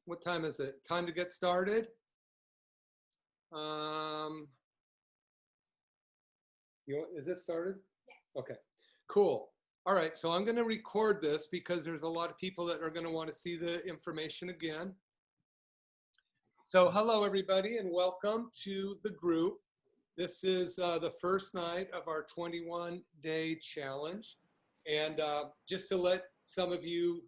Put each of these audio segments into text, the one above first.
What time is it? Time to get started? Is this started? Yes. Okay, cool. All right, so I'm going to record this because there's a lot of people that are going to want to see the information again. So hello, everybody, and welcome to the group. This is the first night of our 21-day challenge. And just to let some of you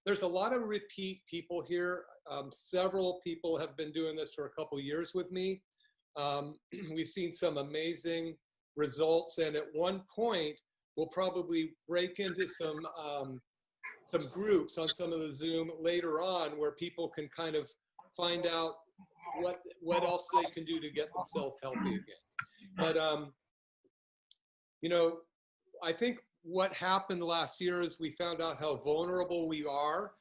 there's a lot of repeat people here. Several people have been doing this for a couple years with me. We've seen some amazing results, and at one point, we'll probably break into some groups on some of the Zoom later on where people can kind of find out what else they can do to get themselves healthy again. But, you know, I think what happened last year is we found out how vulnerable we are.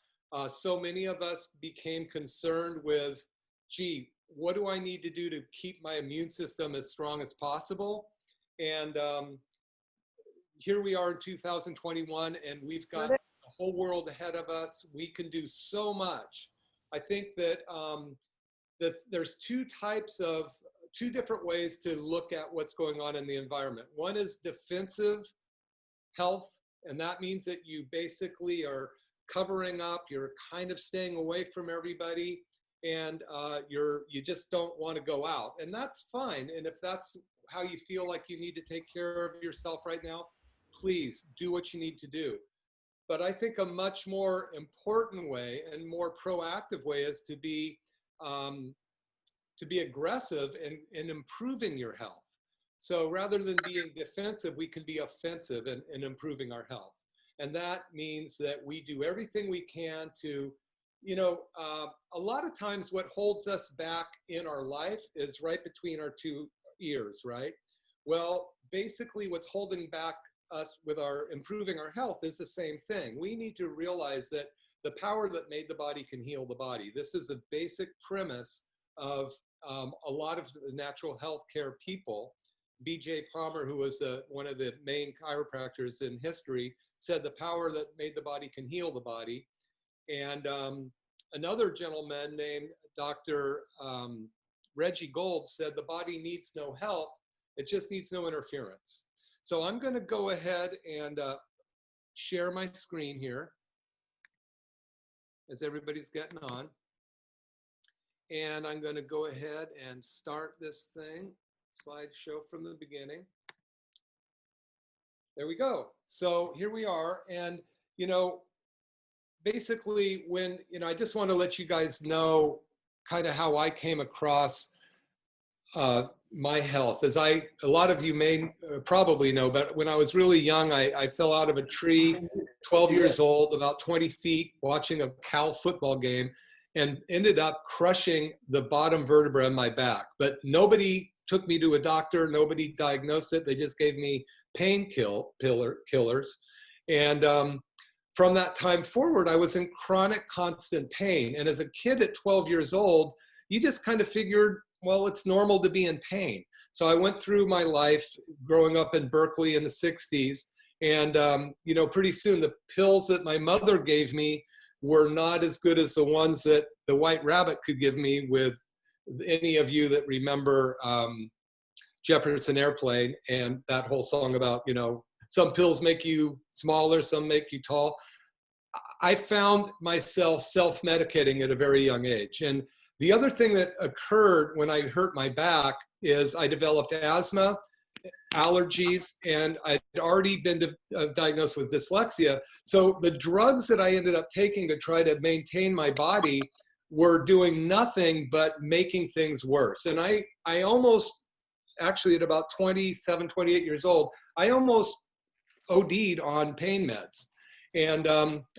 So many of us became concerned with, gee, what do I need to do to keep my immune system as strong as possible? And here we are in 2021, and we've got a whole world ahead of us. We can do so much. I think that, that there's two different ways to look at what's going on in the environment. One is defensive health, and that means that you basically are covering up, you're kind of staying away from everybody, and you just don't want to go out, and that's fine. And if that's how you feel like you need to take care of yourself right now, please do what you need to do. But I think a much more important way and more proactive way is to be aggressive in improving your health. So rather than being defensive, we can be offensive in improving our health. And that means that we do everything we can to, you know, a lot of times what holds us back in our life is right between our two ears, right? Well, basically what's holding back us with our improving our health is the same thing. We need to realize that the power that made the body can heal the body. This is a basic premise of a lot of the natural health care people. B.J. Palmer, who was one of the main chiropractors in history, said the power that made the body can heal the body. And another gentleman named Dr. Reggie Gold said the body needs no help, it just needs no interference. So I'm going to go ahead and share my screen here as everybody's getting on. And I'm going to go ahead and start this thing, slideshow from the beginning. There we go. So here we are. And, you know, basically when, you know, I just want to let you guys know kind of how I came across my health. As a lot of you may probably know, but when I was really young, I fell out of a tree, 12 years old, about 20 feet, watching a Cal football game, and ended up crushing the bottom vertebra in my back. But nobody took me to a doctor, nobody diagnosed it. They just gave me killers. And from that time forward, I was in chronic, constant pain. And as a kid at 12 years old, you just kind of figured, well, it's normal to be in pain. So I went through my life growing up in Berkeley in the 60s. And, you know, pretty soon the pills that my mother gave me were not as good as the ones that the White Rabbit could give me. With any of you that remember Jefferson Airplane and that whole song about, you know, some pills make you smaller, some make you tall. I found myself self-medicating at a very young age. And the other thing that occurred when I hurt my back is I developed asthma, allergies, and I'd already been diagnosed with dyslexia. So the drugs that I ended up taking to try to maintain my body were doing nothing but making things worse. And I almost, actually at about 27, 28 years old, I almost OD'd on pain meds. And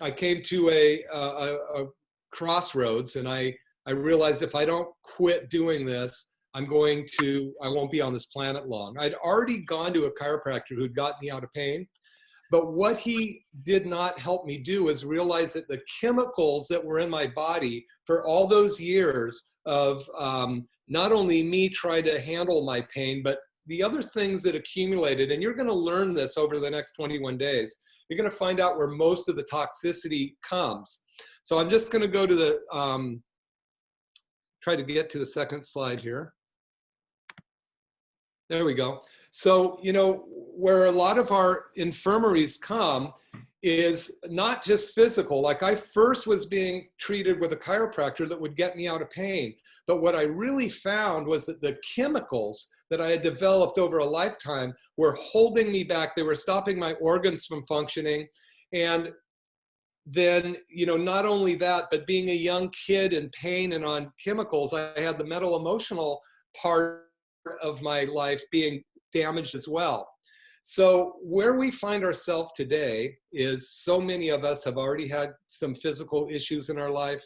I came to a crossroads, and I realized if I don't quit doing this, I won't be on this planet long. I'd already gone to a chiropractor who'd got me out of pain, but what he did not help me do is realize that the chemicals that were in my body for all those years of not only me trying to handle my pain, but the other things that accumulated, and you're going to learn this over the next 21 days, you're going to find out where most of the toxicity comes. So I'm just going to go to try to get to the second slide here. There we go. So, you know, where a lot of our infirmaries come is not just physical. Like I first was being treated with a chiropractor that would get me out of pain. But what I really found was that the chemicals that I had developed over a lifetime were holding me back. They were stopping my organs from functioning. And then, you know, not only that, but being a young kid in pain and on chemicals, I had the mental emotional part of my life being damaged as well. So where we find ourselves today is so many of us have already had some physical issues in our life.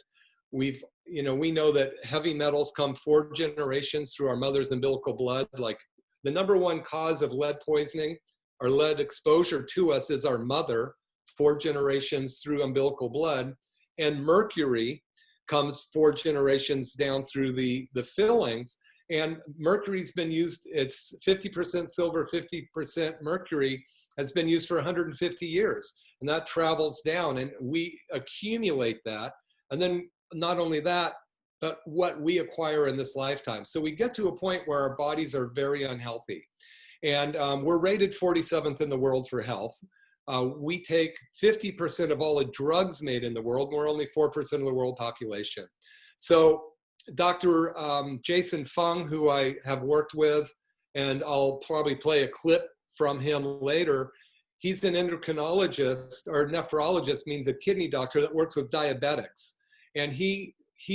We've, you know, we know that heavy metals come 4 generations through our mother's umbilical blood. Like the #1 cause of lead poisoning or lead exposure to us is our mother, 4 generations through umbilical blood. And mercury comes 4 generations down through the fillings. And mercury's been used, it's 50% silver, 50% mercury, has been used for 150 years. And that travels down and we accumulate that. And then not only that, but what we acquire in this lifetime. So we get to a point where our bodies are very unhealthy. And we're rated 47th in the world for health. We take 50% of all the drugs made in the world, and we're only 4% of the world population. So Dr. Jason Fung, who I have worked with, and I'll probably play a clip from him later, he's an endocrinologist, or nephrologist means a kidney doctor that works with diabetics. And he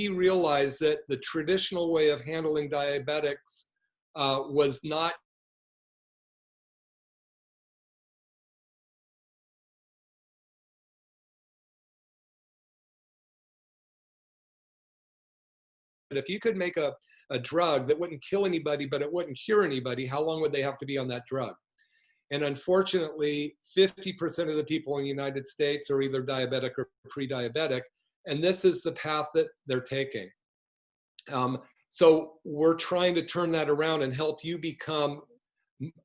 realized that the traditional way of handling diabetics was not But if you could make a drug that wouldn't kill anybody, but it wouldn't cure anybody, how long would they have to be on that drug? And unfortunately, 50% of the people in the United States are either diabetic or pre-diabetic, and this is the path that they're taking. So we're trying to turn that around and help you become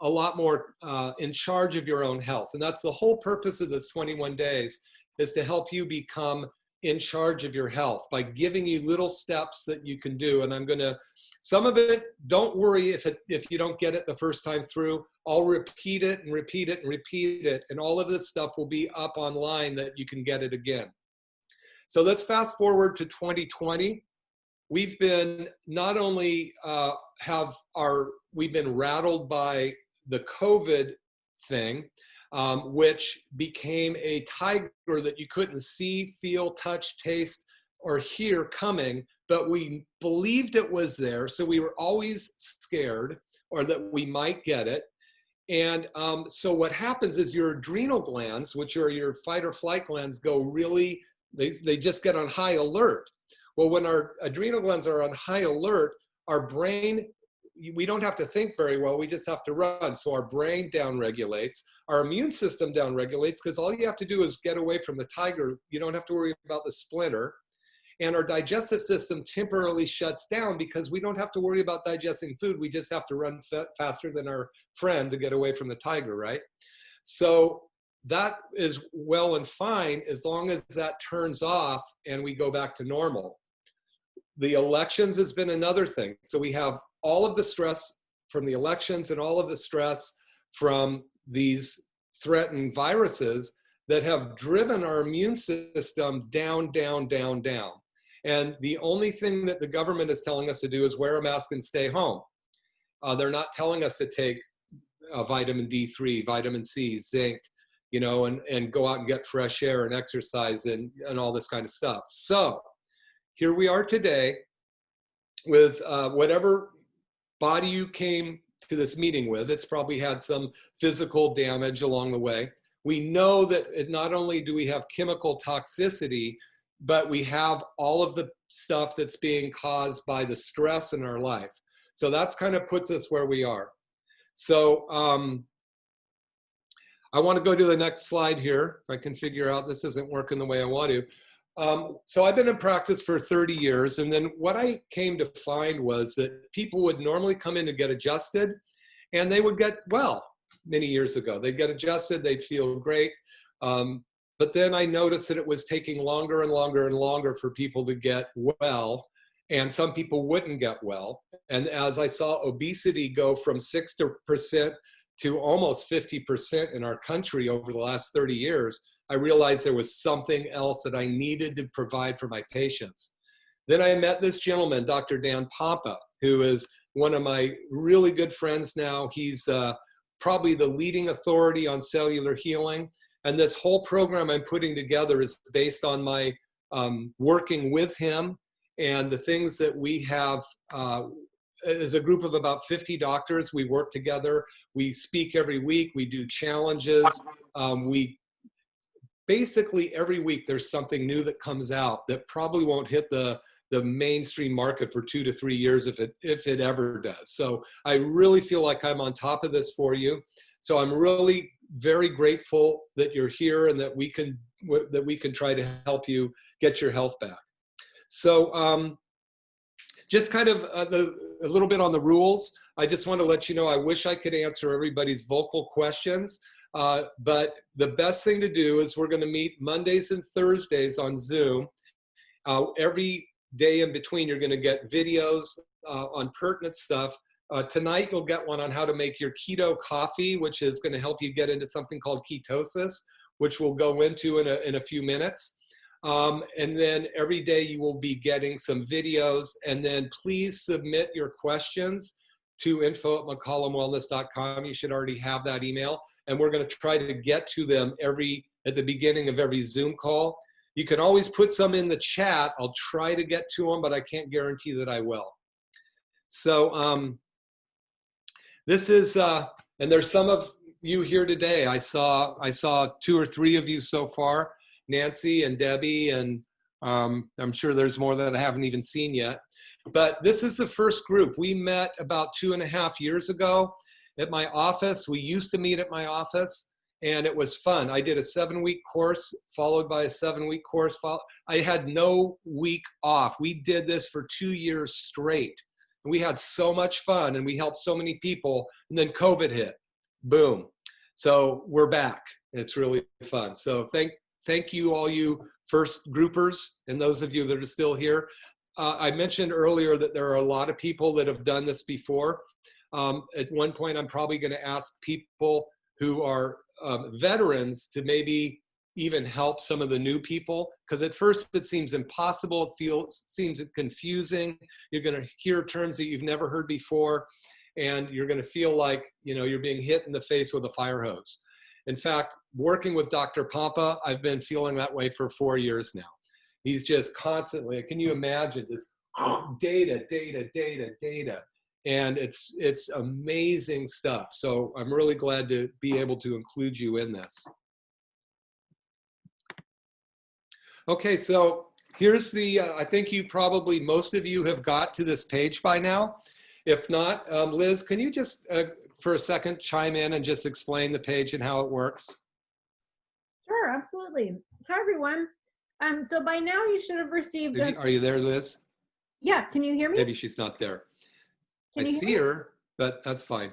a lot more in charge of your own health. And that's the whole purpose of this 21 days, is to help you become in charge of your health by giving you little steps that you can do. And I'm gonna, some of it, don't worry if you don't get it the first time through. I'll repeat it and repeat it and repeat it. And all of this stuff will be up online that you can get it again. So let's fast forward to 2020. We've been not only we've been rattled by the COVID thing, which became a tiger that you couldn't see, feel, touch, taste, or hear coming, but we believed it was there. So we were always scared or that we might get it. And so what happens is your adrenal glands, which are your fight or flight glands, go really, they just get on high alert. Well, when our adrenal glands are on high alert, our brain, we don't have to think very well, we just have to run. So our brain downregulates, our immune system downregulates, because all you have to do is get away from the tiger. You don't have to worry about the splinter. And our digestive system temporarily shuts down because we don't have to worry about digesting food. We just have to run faster than our friend to get away from the tiger, right? So that is well and fine as long as that turns off and we go back to normal. The elections has been another thing. So we have all of the stress from the elections and all of the stress from these threatened viruses that have driven our immune system down, down, down, down. And the only thing that the government is telling us to do is wear a mask and stay home. They're not telling us to take vitamin D3, vitamin C, zinc, you know, and go out and get fresh air and exercise and all this kind of stuff. So here we are today with whatever body you came to this meeting with. It's probably had some physical damage along the way. We know that not only do we have chemical toxicity, but we have all of the stuff that's being caused by the stress in our life. So that's kind of puts us where we are. So I want to go to the next slide here. If I can figure out, this isn't working the way I want to. So I've been in practice for 30 years. And then what I came to find was that people would normally come in to get adjusted and they would get well many years ago. They'd get adjusted, they'd feel great. But then I noticed that it was taking longer and longer and longer for people to get well. and some people wouldn't get well. And as I saw obesity go from 6% to almost 50% in our country over the last 30 years, I realized there was something else that I needed to provide for my patients. Then I met this gentleman, Dr. Dan Pompa, who is one of my really good friends now. He's probably the leading authority on cellular healing. And this whole program I'm putting together is based on my working with him and the things that we have as a group of about 50 doctors. We work together. We speak every week. We do challenges. We basically every week there's something new that comes out that probably won't hit the mainstream market for 2 to 3 years if it ever does. So I really feel like I'm on top of this for you. So I'm really very grateful that you're here and that we can try to help you get your health back. So just kind of a little bit on the rules. I just want to let you know, I wish I could answer everybody's vocal questions, but the best thing to do is we're going to meet Mondays and Thursdays on Zoom. Every day in between, you're going to get videos on pertinent stuff. Tonight, you'll get one on how to make your keto coffee, which is going to help you get into something called ketosis, which we'll go into in a few minutes. And then every day you will be getting some videos. And then please submit your questions to info@mccollumwellness.com. You should already have that email. And we're going to try to get to them at the beginning of every Zoom call. You can always put some in the chat. I'll try to get to them, but I can't guarantee that I will. So this is, and there's some of you here today. I saw 2 or 3 of you so far, Nancy and Debbie, and I'm sure there's more that I haven't even seen yet. But this is the first group. We met about 2.5 years ago at my office. We used to meet at my office. And it was fun. I did a 7-week course followed by a 7-week course. I had no week off. We did this for 2 years straight. And we had so much fun and we helped so many people. And then COVID hit. Boom. So we're back. It's really fun. So thank you, all you first groupers and those of you that are still here. I mentioned earlier that there are a lot of people that have done this before. At one point, I'm probably going to ask people who are veterans to maybe even help some of the new people, because at first it seems impossible. It seems confusing. You're going to hear terms that you've never heard before, and you're going to feel like you're being hit in the face with a fire hose. In fact, working with Dr. Pompa, I've been feeling that way for 4 years now. He's just constantly, can you imagine this data, and it's amazing stuff. So I'm really glad to be able to include you in this. Okay, so here's I think most of you have got to this page by now. If not, Liz, can you just for a second chime in and just explain the page and how it works? Sure, absolutely. Hi, everyone. So by now you should have received. Are you there, Liz? Yeah, can you hear me? Maybe she's not there. Can I see her, but that's fine.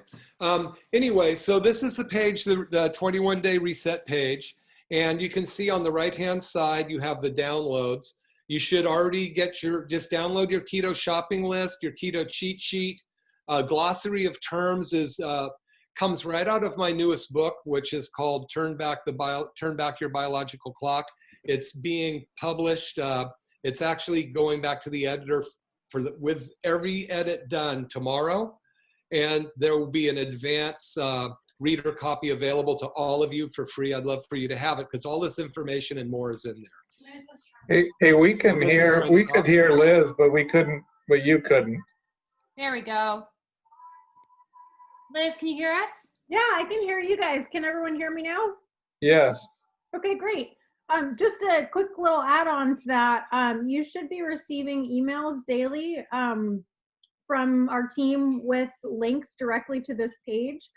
Anyway, so this is the page, the 21-day reset page. And you can see on the right-hand side, you have the downloads. You should already just download your keto shopping list, your keto cheat sheet. Glossary of terms comes right out of my newest book, which is called Turn Back Your Biological Clock. It's being published. It's actually going back to the editor with every edit done tomorrow, and there will be an advance reader copy available to all of you for free. I'd love for you to have it because all this information and more is in there. Hey, we could hear Liz, but you couldn't. There we go. Liz, can you hear us? Yeah, I can hear you guys. Can everyone hear me now? Yes. Okay, great. Just a quick little add-on to that. You should be receiving emails daily from our team with links directly to this page.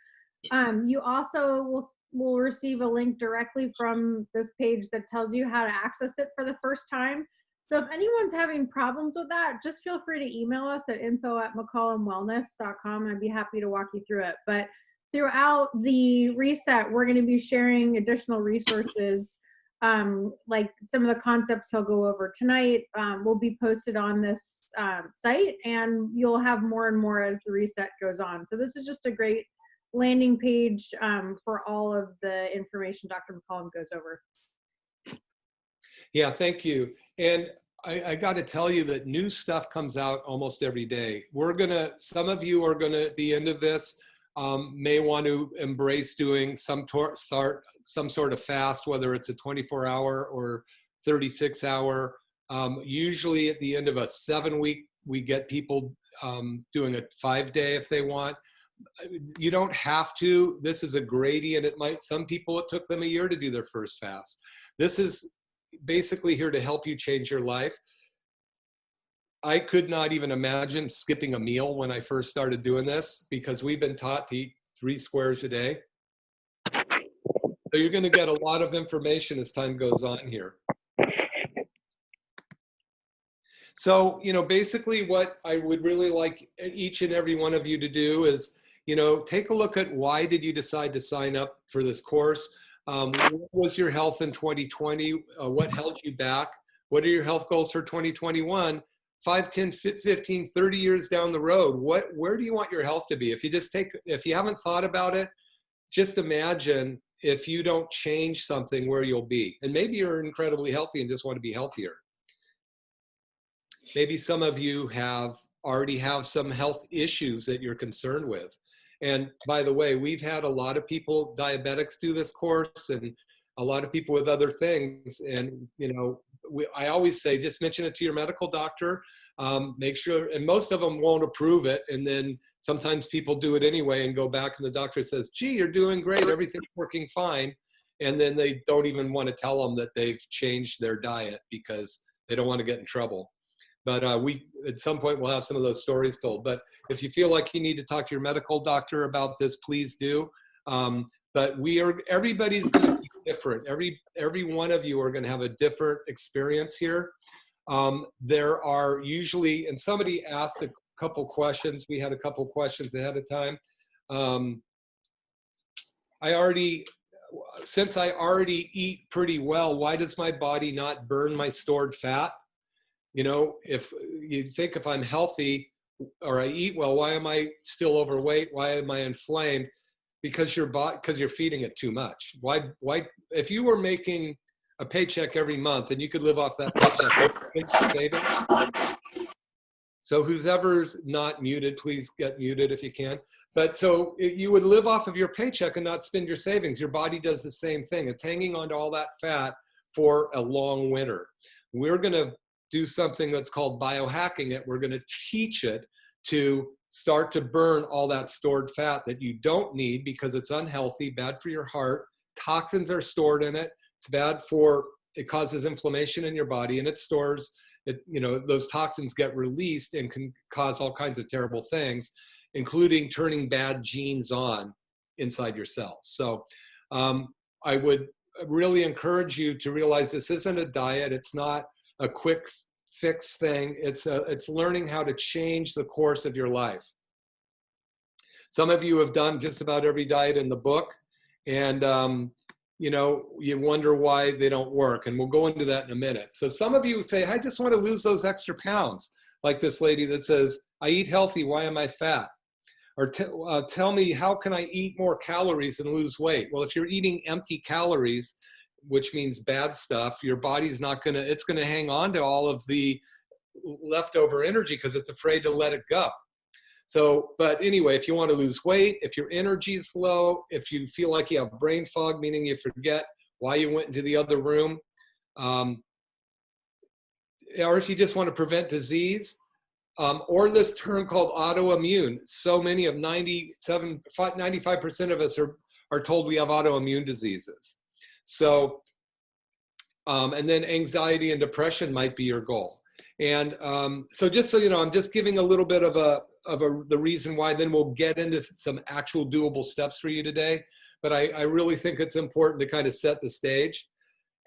You also will receive a link directly from this page that tells you how to access it for the first time. So if anyone's having problems with that, just feel free to email us at info@mccollumwellness.com. I'd be happy to walk you through it. But throughout the reset, we're going to be sharing additional resources like some of the concepts he'll go over tonight will be posted on this site, and you'll have more and more as the reset goes on. So this is just a great landing page for all of the information Dr. McCollum goes over. Yeah, thank you. And I got to tell you that new stuff comes out almost every day. Some of you are gonna, at the end of this, may want to embrace doing some sort of fast, whether it's a 24-hour or 36-hour. Usually at the end of a 7-week, we get people doing a 5-day if they want. You don't have to. This is a gradient. Some people, it took them a year to do their first fast. This is basically here to help you change your life. I could not even imagine skipping a meal when I first started doing this, because we've been taught to eat 3 squares a day. So you're going to get a lot of information as time goes on here. So, basically what I would really like each and every one of you to do is, take a look at why did you decide to sign up for this course? What was your health in 2020? What held you back? What are your health goals for 2021? 5, 10, 15, 30 years down the road, where do you want your health to be? If you haven't thought about it, just imagine if you don't change something where you'll be. And maybe you're incredibly healthy and just want to be healthier. Maybe some of you already have some health issues that you're concerned with. And by the way, we've had a lot of people, diabetics, do this course, and a lot of people with other things. And, I always say, just mention it to your medical doctor. Make sure, and most of them won't approve it. And then sometimes people do it anyway and go back and the doctor says, gee, you're doing great. Everything's working fine. And then they don't even want to tell them that they've changed their diet because they don't want to get in trouble. But at some point, we'll have some of those stories told. But if you feel like you need to talk to your medical doctor about this, please do. But everybody's going to be different. Every one of you are going to have a different experience here. There are usually, and somebody asked a couple questions. We had a couple questions ahead of time. Since I already eat pretty well, why does my body not burn my stored fat? If you think, if I'm healthy or I eat well, why am I still overweight? Why am I inflamed? Because you're feeding it too much. Why, if you were making a paycheck every month and you could live off that paycheck, so who's ever's not muted, please get muted if you can. But so you would live off of your paycheck and not spend your savings. Your body does the same thing. It's hanging on to all that fat for a long winter. We're going to do something that's called biohacking it. We're going to teach it to start to burn all that stored fat that you don't need because it's unhealthy, bad for your heart. Toxins are stored in it. It's bad it causes inflammation in your body, and it stores it. Those toxins get released and can cause all kinds of terrible things, including turning bad genes on inside your cells. So I would really encourage you to realize this isn't a diet. It's not a quick fix thing. It's learning how to change the course of your life. Some of you have done just about every diet in the book, and you wonder why they don't work, and we'll go into that in a minute. So some of you say, I just want to lose those extra pounds, like this lady that says, I eat healthy, why am I fat? Or tell me, how can I eat more calories and lose weight? Well, if you're eating empty calories, which means bad stuff, your body's it's gonna hang on to all of the leftover energy because it's afraid to let it go. So, but anyway, if you want to lose weight, if your energy is low, if you feel like you have brain fog, meaning you forget why you went into the other room, or if you just want to prevent disease, or this term called autoimmune. So many of 95% of us are told we have autoimmune diseases. So, and then anxiety and depression might be your goal. And so just so you know, I'm just giving a little bit of the reason why, then we'll get into some actual doable steps for you today. But I really think it's important to kind of set the stage.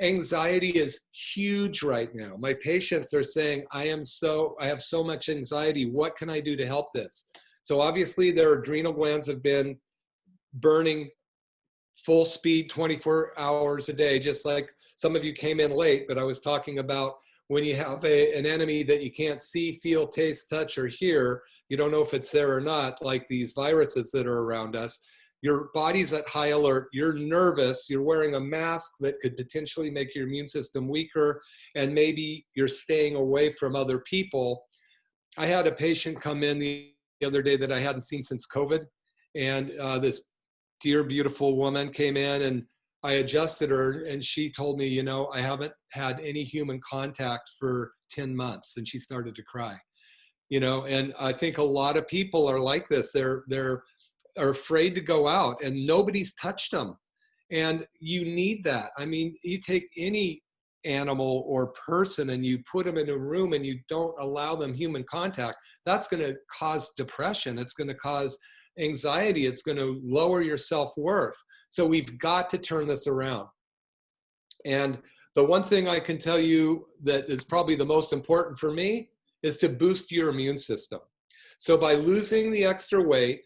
Anxiety is huge right now. My patients are saying, I have so much anxiety. What can I do to help this? So obviously their adrenal glands have been burning full speed 24 hours a day, just like some of you came in late, but I was talking about when you have an enemy that you can't see, feel, taste, touch, or hear, you don't know if it's there or not, like these viruses that are around us. Your body's at high alert, you're nervous, you're wearing a mask that could potentially make your immune system weaker, and maybe you're staying away from other people. I had a patient come in the other day that I hadn't seen since COVID, and this dear, beautiful woman came in, and I adjusted her, and she told me, you know, I haven't had any human contact for 10 months, and she started to cry. You know, and I think a lot of people are like this. They're afraid to go out, and nobody's touched them. And you need that. I mean, you take any animal or person and you put them in a room and you don't allow them human contact, that's going to cause depression. It's going to cause anxiety. It's going to lower your self-worth. So we've got to turn this around. And the one thing I can tell you that is probably the most important for me is to boost your immune system. So by losing the extra weight,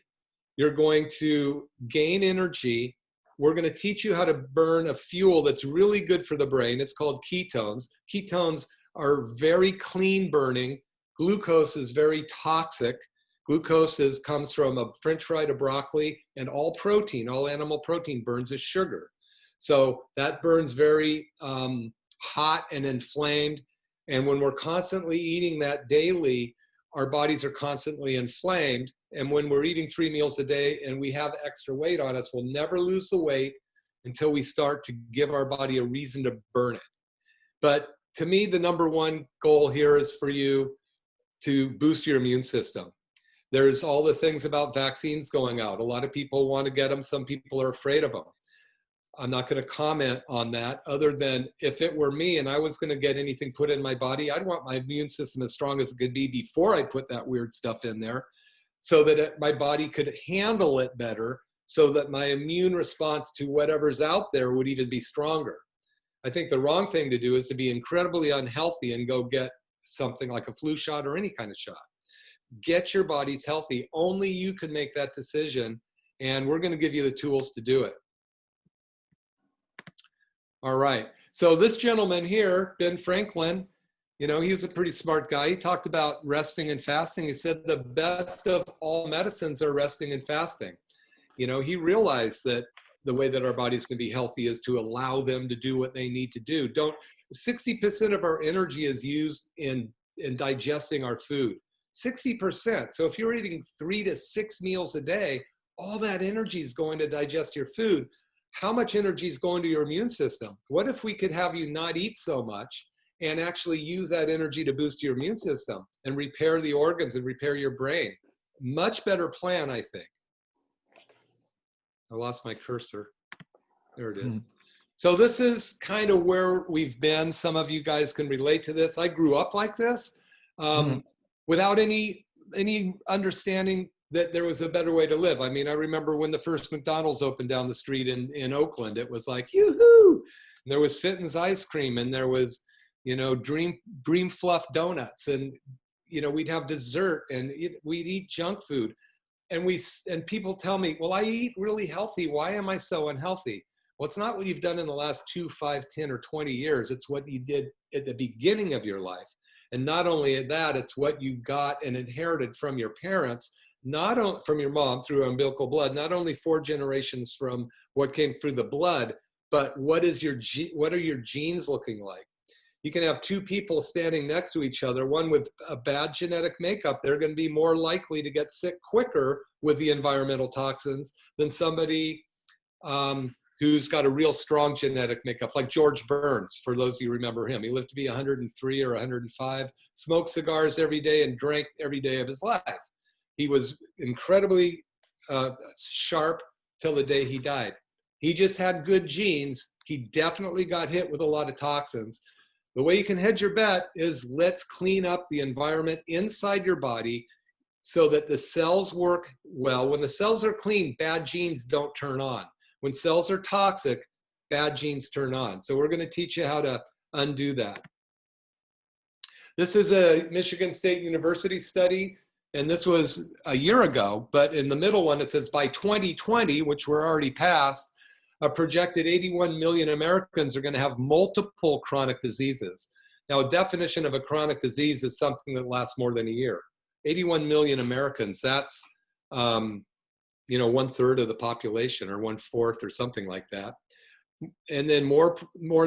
you're going to gain energy. We're going to teach you how to burn a fuel that's really good for the brain. It's called ketones. Ketones are very clean burning. Glucose is very toxic. Glucose comes from a French fry to broccoli, and all protein, all animal protein burns as sugar. So that burns very hot and inflamed. And when we're constantly eating that daily, our bodies are constantly inflamed. And when we're eating 3 meals a day and we have extra weight on us, we'll never lose the weight until we start to give our body a reason to burn it. But to me, the number one goal here is for you to boost your immune system. There's all the things about vaccines going out. A lot of people want to get them. Some people are afraid of them. I'm not going to comment on that other than if it were me and I was going to get anything put in my body, I'd want my immune system as strong as it could be before I put that weird stuff in there so that my body could handle it better, so that my immune response to whatever's out there would even be stronger. I think the wrong thing to do is to be incredibly unhealthy and go get something like a flu shot or any kind of shot. Get your bodies healthy. Only you can make that decision, and we're going to give you the tools to do it. All right. So this gentleman here, Ben Franklin, you know, he was a pretty smart guy. He talked about resting and fasting. He said the best of all medicines are resting and fasting. You know, he realized that the way that our bodies can be healthy is to allow them to do what they need to do. 60% of our energy is used in digesting our food. 60%. So if you're eating 3 to 6 meals a day, all that energy is going to digest your food. How much energy is going to your immune system? What if we could have you not eat so much and actually use that energy to boost your immune system and repair the organs and repair your brain? Much better plan, I think. I lost my cursor. There it is. So this is kind of where we've been. Some of you guys can relate to this. I grew up like this without any understanding that there was a better way to live. I mean, I remember when the first McDonald's opened down the street in Oakland, it was like, yoo-hoo! And there was Fitton's ice cream, and there was, you know, Dream Fluff donuts, and, you know, we'd have dessert, and we'd eat junk food. And people tell me, well, I eat really healthy. Why am I so unhealthy? Well, it's not what you've done in the last 2, 5, 10, or 20 years. It's what you did at the beginning of your life. And not only that, it's what you got and inherited from your parents, not from your mom through umbilical blood, not only 4 generations from what came through the blood, but what are your genes looking like? You can have 2 people standing next to each other, one with a bad genetic makeup. They're going to be more likely to get sick quicker with the environmental toxins than somebody who's got a real strong genetic makeup, like George Burns, for those of you who remember him. He lived to be 103 or 105, smoked cigars every day and drank every day of his life. He was incredibly sharp till the day he died. He just had good genes. He definitely got hit with a lot of toxins. The way you can hedge your bet is let's clean up the environment inside your body so that the cells work well. When the cells are clean, bad genes don't turn on. When cells are toxic, bad genes turn on. So we're going to teach you how to undo that. This is a Michigan State University study, and this was a year ago, but in the middle one, it says by 2020, which we're already past, a projected 81 million Americans are going to have multiple chronic diseases. Now, a definition of a chronic disease is something that lasts more than a year. 81 million Americans, that's, 1/3 of the population, or 1/4 or something like that. And then more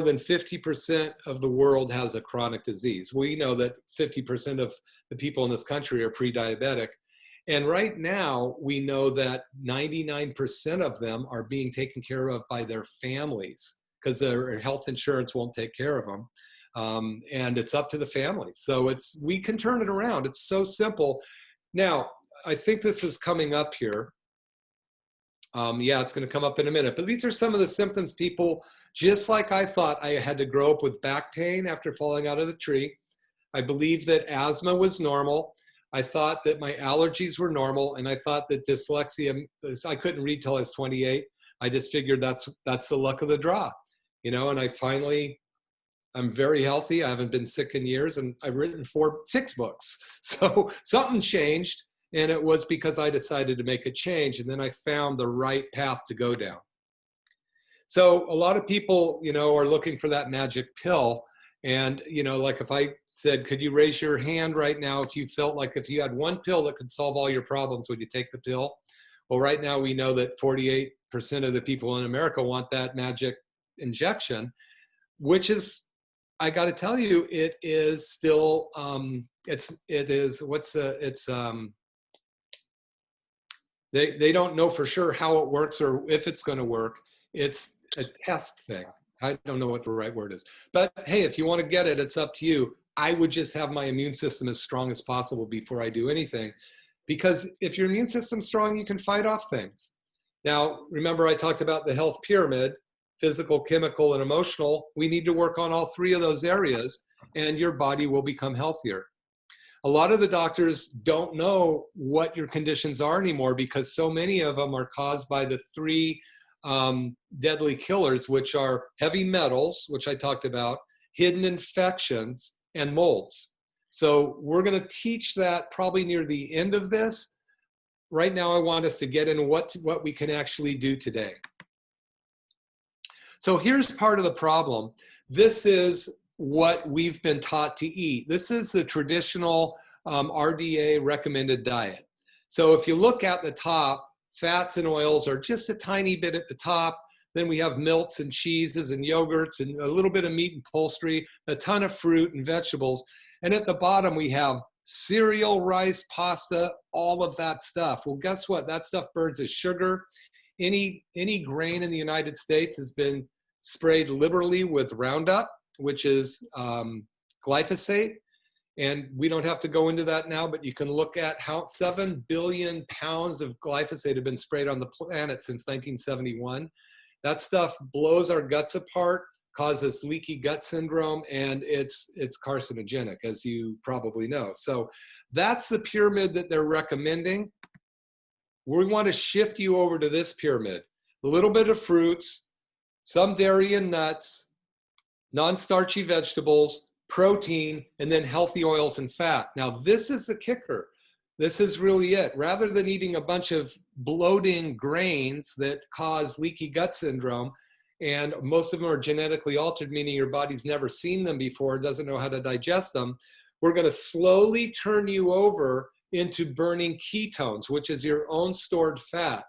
than 50% of the world has a chronic disease. We know that 50% of the people in this country are pre-diabetic. And right now, we know that 99% of them are being taken care of by their families because their health insurance won't take care of them. And it's up to the families. So we can turn it around. It's so simple. Now, I think this is coming up here. Yeah, it's going to come up in a minute. But these are some of the symptoms people, just like I thought I had to grow up with back pain after falling out of the tree. I believed that asthma was normal. I thought that my allergies were normal. And I thought that dyslexia, I couldn't read till I was 28. I just figured that's the luck of the draw, and I'm very healthy. I haven't been sick in years, and I've written 6 books. So something changed. And it was because I decided to make a change, and then I found the right path to go down. So a lot of people, are looking for that magic pill. And, like if I said, could you raise your hand right now if you felt like if you had one pill that could solve all your problems, would you take the pill? Well, right now we know that 48% of the people in America want that magic injection, which is, I got to tell you, it is still, They don't know for sure how it works or if it's going to work. It's a test thing. I don't know what the right word is. But hey, if you want to get it, it's up to you. I would just have my immune system as strong as possible before I do anything. Because if your immune system's strong, you can fight off things. Now, remember I talked about the health pyramid, physical, chemical, and emotional. We need to work on all 3 of those areas, and your body will become healthier. A lot of the doctors don't know what your conditions are anymore because so many of them are caused by the 3 deadly killers, which are heavy metals, which I talked about, hidden infections, and molds. So we're going to teach that probably near the end of this. Right now, I want us to get into what we can actually do today. So here's part of the problem. This is what we've been taught to eat. This is the traditional RDA recommended diet. So if you look at the top, fats and oils are just a tiny bit at the top. Then we have milks and cheeses and yogurts and a little bit of meat and poultry, a ton of fruit and vegetables. And at the bottom, we have cereal, rice, pasta, all of that stuff. Well, guess what? That stuff burns as sugar. Any grain in the United States has been sprayed liberally with Roundup, which is glyphosate. And we don't have to go into that now, but you can look at how 7 billion pounds of glyphosate have been sprayed on the planet since 1971. That stuff blows our guts apart, causes leaky gut syndrome, and it's carcinogenic, as you probably know. So that's the pyramid that they're recommending. We want to shift you over to this pyramid. A little bit of fruits, some dairy and nuts, non-starchy vegetables, protein, and then healthy oils and fat. Now, this is the kicker. This is really it. Rather than eating a bunch of bloating grains that cause leaky gut syndrome, and most of them are genetically altered, meaning your body's never seen them before, doesn't know how to digest them, we're going to slowly turn you over into burning ketones, which is your own stored fat.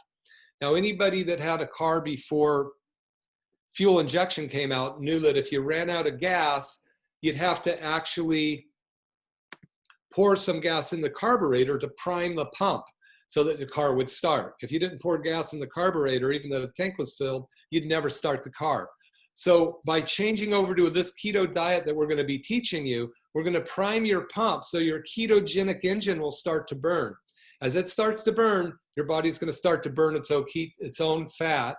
Now, anybody that had a car before fuel injection came out knew that if you ran out of gas, you'd have to actually pour some gas in the carburetor to prime the pump so that the car would start. If you didn't pour gas in the carburetor, even though the tank was filled, you'd never start the car. So by changing over to this keto diet that we're going to be teaching you, we're going to prime your pump so your ketogenic engine will start to burn. As it starts to burn, your body's going to start to burn its own fat.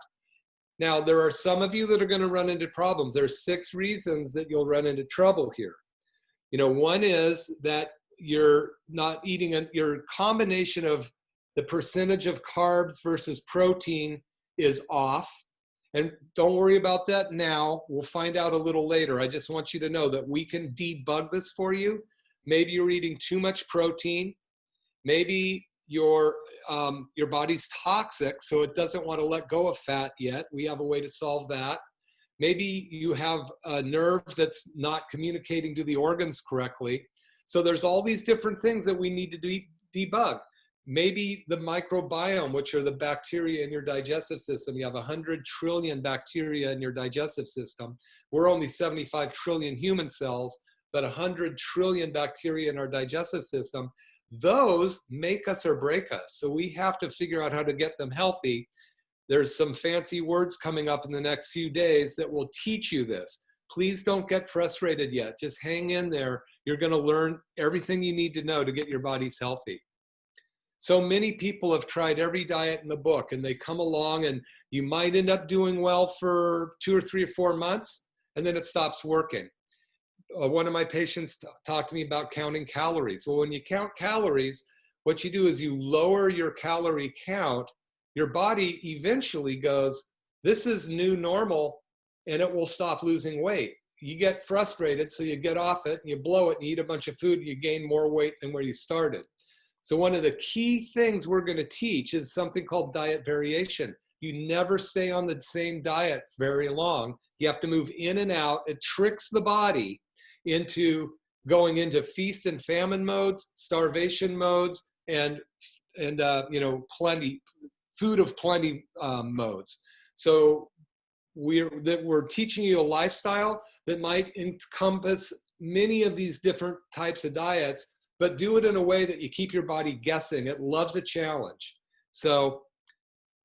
Now, there are some of you that are going to run into problems. There's 6 reasons that you'll run into trouble here. One is that you're not eating your combination of the percentage of carbs versus protein is off. And don't worry about that now. We'll find out a little later. I just want you to know that we can debug this for you. Maybe you're eating too much protein. Maybe you're your body's toxic, so it doesn't want to let go of fat yet. We have a way to solve that. Maybe you have a nerve that's not communicating to the organs correctly. So there's all these different things that we need to debug. Maybe the microbiome, which are the bacteria in your digestive system. You have 100 trillion bacteria in your digestive system. We're only 75 trillion human cells, but 100 trillion bacteria in our digestive system. Those make us or break us. So we have to figure out how to get them healthy. There's some fancy words coming up in the next few days that will teach you this. Please don't get frustrated yet. Just hang in there. You're going to learn everything you need to know to get your bodies healthy. So many people have tried every diet in the book, and they come along, and you might end up doing well for 2 or 3 or 4 months, and then it stops working. One of my patients talked to me about counting calories. Well, when you count calories, what you do is you lower your calorie count. Your body eventually goes, this is new normal, and it will stop losing weight. You get frustrated, so you get off it, and you blow it, and you eat a bunch of food, and you gain more weight than where you started. So one of the key things we're going to teach is something called diet variation. You never stay on the same diet very long. You have to move in and out. It tricks the body into going into feast and famine modes, starvation modes, and plenty, food of plenty modes. So we're teaching you a lifestyle that might encompass many of these different types of diets, but do it in a way that you keep your body guessing. It loves a challenge. So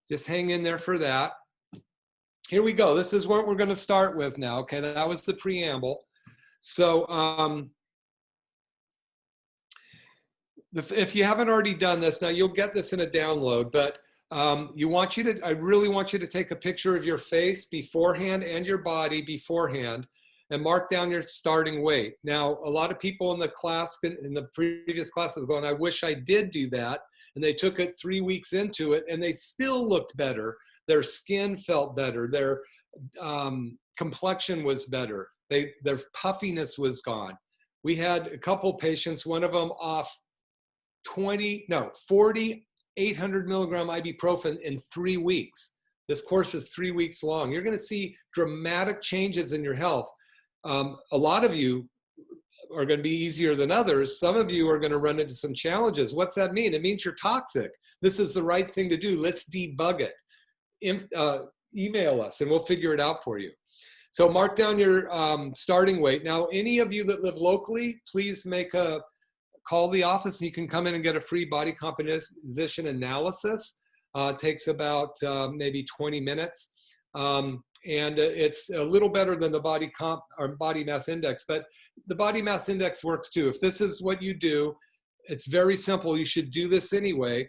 just hang in there for that. Here we go. This is what we're going to start with now. Okay, that was the preamble. So if you haven't already done this, now you'll get this in a download, but I really want you to take a picture of your face beforehand and your body beforehand and mark down your starting weight. Now, a lot of people in the class, in the previous classes going, I wish I did do that. And they took it 3 weeks into it and they still looked better. Their skin felt better. Their complexion was better. Their puffiness was gone. We had a couple patients, one of them off 40 800 milligram ibuprofen in 3 weeks. This course is 3 weeks long. You're going to see dramatic changes in your health. A lot of you are going to be easier than others. Some of you are going to run into some challenges. What's that mean? It means you're toxic. This is the right thing to do. Let's debug it. Email us and we'll figure it out for you. So mark down your starting weight. Now, any of you that live locally, please call the office and you can come in and get a free body composition analysis. It takes about maybe 20 minutes. And it's a little better than the body mass index, but the body mass index works too. If this is what you do, it's very simple. You should do this anyway.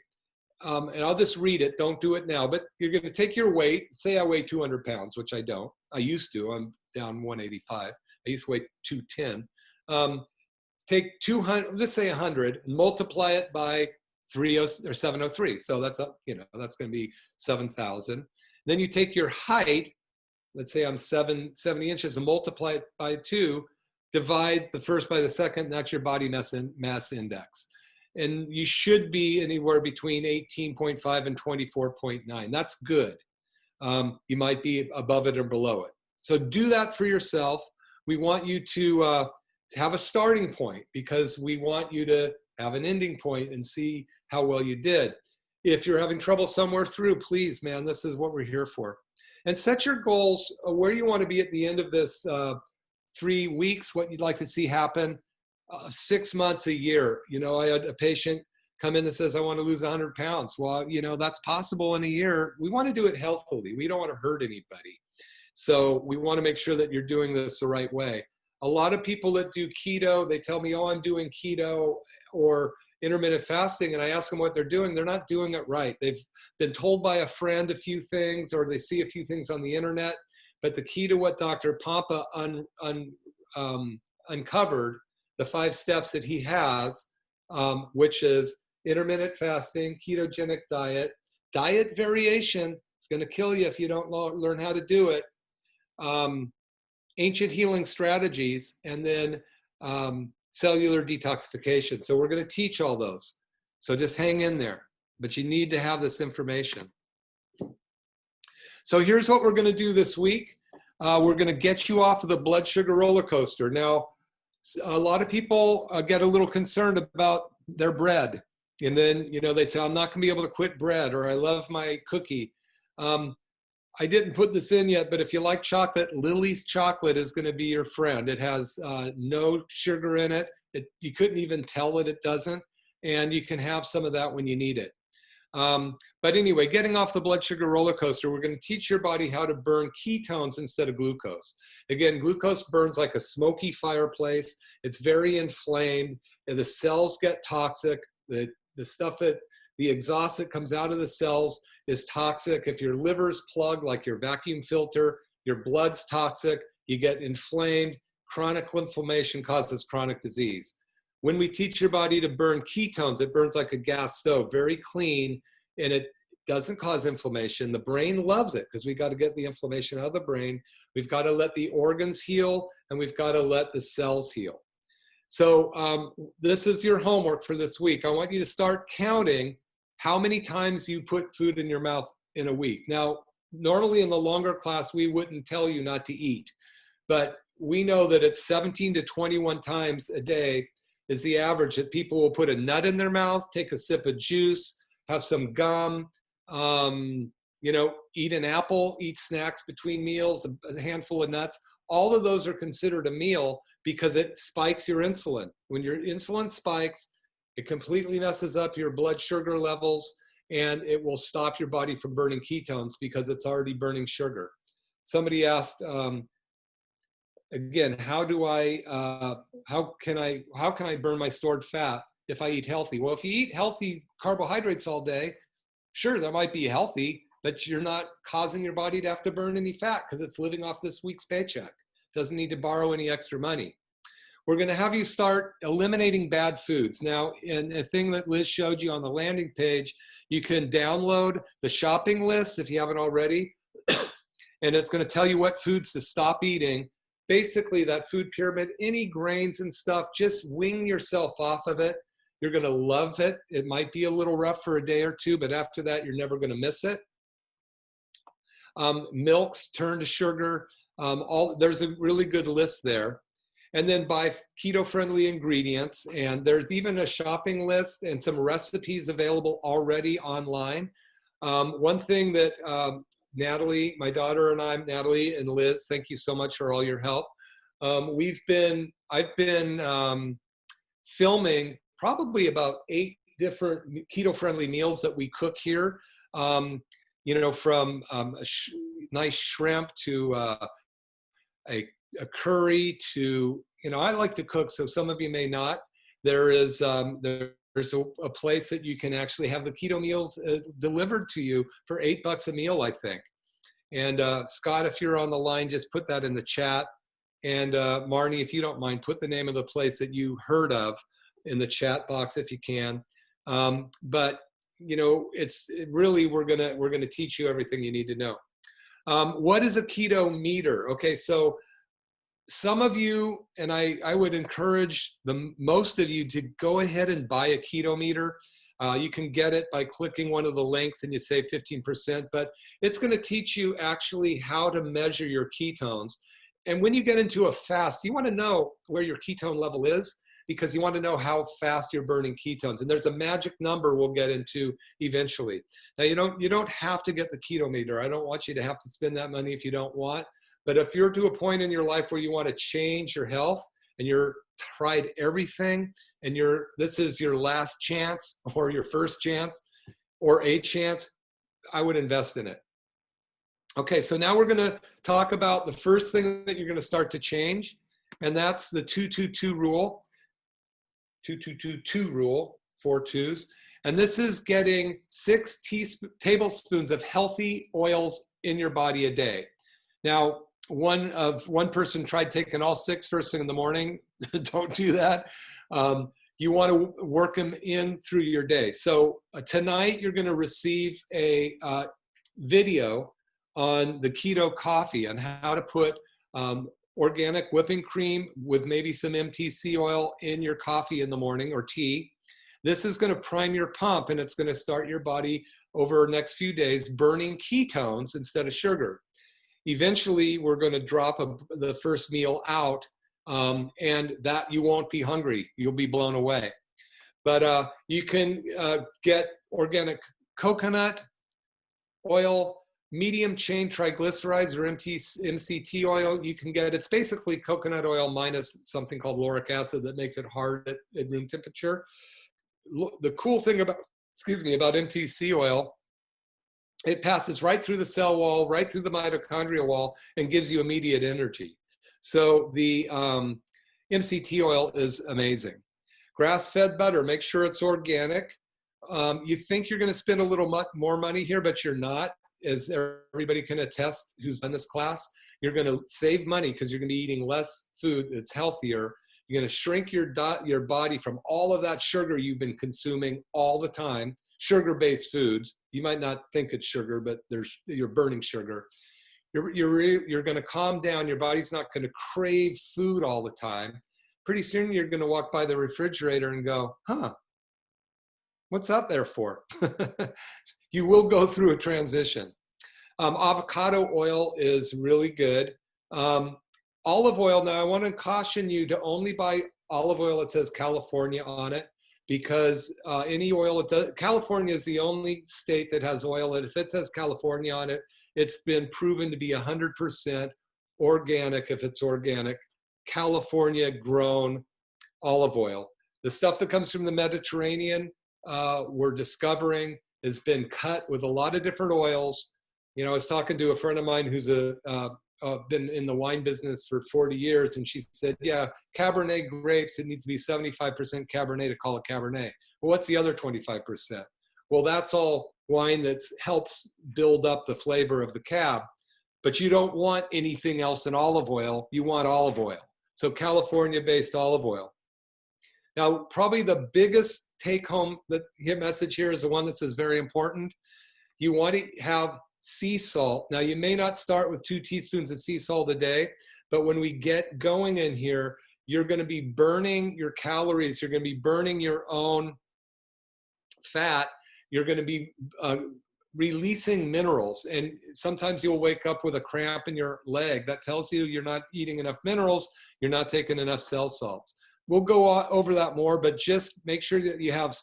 And I'll just read it. Don't do it now, but you're going to take your weight. Say I weigh 200 pounds, which I don't. I used to. I'm down 185. I used to weigh 210. Take 200, let's say 100, and multiply it by 703. So that's that's going to be 7,000. Then you take your height. Let's say I'm 70 inches, and multiply it by 2. Divide the first by the second. And that's your body mass index. And you should be anywhere between 18.5 and 24.9. That's good. You might be above it or below it. So do that for yourself. We want you to have a starting point because we want you to have an ending point and see how well you did. If you're having trouble somewhere through, please, man, this is what we're here for. And set your goals where you want to be at the end of this 3 weeks, what you'd like to see happen. 6 months, a year. I had a patient come in that says, I want to lose 100 pounds. Well, that's possible in a year. We want to do it healthily. We don't want to hurt anybody. So we want to make sure that you're doing this the right way. A lot of people that do keto, they tell me, oh, I'm doing keto or intermittent fasting. And I ask them what they're doing. They're not doing it right. They've been told by a friend a few things, or they see a few things on the internet. But the key to what Dr. Pompa uncovered, the 5 steps that he has, which is intermittent fasting, ketogenic diet, diet variation. It's going to kill you if you don't learn how to do it. Ancient healing strategies, and then cellular detoxification. So we're going to teach all those. So just hang in there. but you need to have this information. So here's what we're going to do this week. We're going to get you off of the blood sugar roller coaster. Now, a lot of people get a little concerned about their bread. And then, you know, they say, I'm not going to be able to quit bread, or I love my cookie. I didn't put this in yet, but if you like chocolate, Lily's chocolate is going to be your friend. It has no sugar in it. You couldn't even tell that it doesn't. And you can have some of that when you need it. But anyway, getting off the blood sugar roller coaster, we're going to teach your body how to burn ketones instead of glucose. Again, glucose burns like a smoky fireplace. It's very inflamed, and the cells get toxic. The stuff that, the exhaust that comes out of the cells is toxic. If your liver's plugged, like your vacuum filter, your blood's toxic, you get inflamed. Chronic inflammation causes chronic disease. When we teach your body to burn ketones, it burns like a gas stove, very clean, and it doesn't cause inflammation. The brain loves it because we got to get the inflammation out of the brain. We've got to let the organs heal, and we've got to let the cells heal. So this is your homework for this week. I want you to start counting how many times you put food in your mouth in a week. Now, normally in the longer class, we wouldn't tell you not to eat, but we know that it's 17 to 21 times a day is the average that people will put a nut in their mouth, take a sip of juice, have some gum, you know, eat an apple, eat snacks between meals, a handful of nuts. All of those are considered a meal because it spikes your insulin. When your insulin spikes, it completely messes up your blood sugar levels, and it will stop your body from burning ketones because it's already burning sugar. Somebody asked, again, how can I burn my stored fat if I eat healthy? Well, if you eat healthy carbohydrates all day, sure, that might be healthy, but you're not causing your body to have to burn any fat because it's living off this week's paycheck. Doesn't need to borrow any extra money. We're going to have you start eliminating bad foods. Now, in a thing that Liz showed you on the landing page, you can download the shopping list if you haven't already, and it's going to tell you what foods to stop eating. Basically, that food pyramid, any grains and stuff, just wing yourself off of it. You're going to love it. It might be a little rough for a day or two, but after that, you're never going to miss it. Milks, turn to sugar. There's a really good list there. And then buy keto-friendly ingredients. And there's even a shopping list and some recipes available already online. One thing that Natalie, my daughter and I, Natalie and Liz, thank you so much for all your help. I've been filming probably about 8 different keto-friendly meals that we cook here. You know, from nice shrimp to a curry to, you know, I like to cook, so some of you may not. There's a place that you can actually have the keto meals delivered to you for $8 a meal, I think. And Scott, if you're on the line, just put that in the chat. And Marnie, if you don't mind, put the name of the place that you heard of in the chat box if you can. But you know, we're gonna teach you everything you need to know. What is a keto meter? Okay, so some of you, and I would encourage most of you to go ahead and buy a keto meter. You can get it by clicking one of the links and you save 15%, but it's going to teach you actually how to measure your ketones. And when you get into a fast, you want to know where your ketone level is because you want to know how fast you're burning ketones. And there's a magic number we'll get into eventually. Now, you don't have to get the keto meter. I don't want you to have to spend that money if you don't want. But if you're to a point in your life where you want to change your health and you're tried everything and this is your last chance or your first chance or a chance, I would invest in it. Okay, so now we're going to talk about the first thing that you're going to start to change, and that's the 2-2-2 rule. 2-2-2-2 rule, 4 2s. And this is getting 6 tablespoons of healthy oils in your body a day. Now, one person tried taking all 6 first thing in the morning. Don't do that. You want to work them in through your day. So tonight you're going to receive a video on the keto coffee and how to put organic whipping cream with maybe some MTC oil in your coffee in the morning or tea. This is going to prime your pump, and it's going to start your body over the next few days burning ketones instead of sugar. Eventually, we're going to drop the first meal out, and that you won't be hungry. You'll be blown away. But you can get organic coconut oil, medium chain triglycerides or MCT oil. You can get, it's basically coconut oil minus something called lauric acid that makes it hard at room temperature. The cool thing about, about MCT oil, it passes right through the cell wall, right through the mitochondrial wall, and gives you immediate energy. So the MCT oil is amazing. Grass-fed butter, make sure it's organic. You think you're going to spend a little more money here, but you're not, as everybody can attest who's done this class. You're going to save money because you're going to be eating less food that's healthier. You're going to shrink your body from all of that sugar you've been consuming all the time, sugar-based foods. You might not think it's sugar, but you're burning sugar. You're going to calm down. Your body's not going to crave food all the time. Pretty soon you're going to walk by the refrigerator and go, huh, what's that there for? You will go through a transition. Avocado oil is really good. Olive oil, now I want to caution you to only buy olive oil that says California on it, because any oil, California is the only state that has oil that if it says California on it, it's been proven to be 100% organic if it's organic, California grown olive oil. The stuff that comes from the Mediterranean, we're discovering has been cut with a lot of different oils. You know, I was talking to a friend of mine who's been in the wine business for 40 years, and she said, yeah, Cabernet grapes, it needs to be 75% Cabernet to call it Cabernet. Well, what's the other 25%? Well, that's all wine that helps build up the flavor of the cab, but you don't want anything else than olive oil. You want olive oil. So California-based olive oil. Now, probably the biggest take-home message here is the one that says very important. You want to have sea salt. Now, you may not start with 2 teaspoons of sea salt a day, but when we get going in here, you're going to be burning your calories. You're going to be burning your own fat. You're going to be releasing minerals. And sometimes you'll wake up with a cramp in your leg. That tells you you're not eating enough minerals. You're not taking enough cell salts. We'll go over that more, but just make sure that you have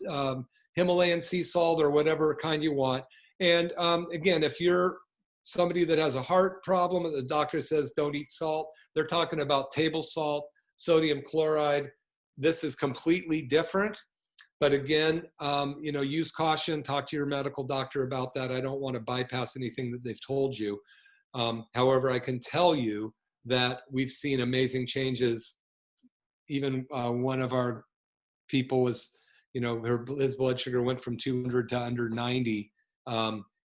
Himalayan sea salt or whatever kind you want. And again, if you're somebody that has a heart problem and the doctor says don't eat salt, they're talking about table salt, sodium chloride. This is completely different. But again, you know, use caution, talk to your medical doctor about that. I don't want to bypass anything that they've told you. However, I can tell you that we've seen amazing changes. Even one of our people was, you know, his blood sugar went from 200 to under 90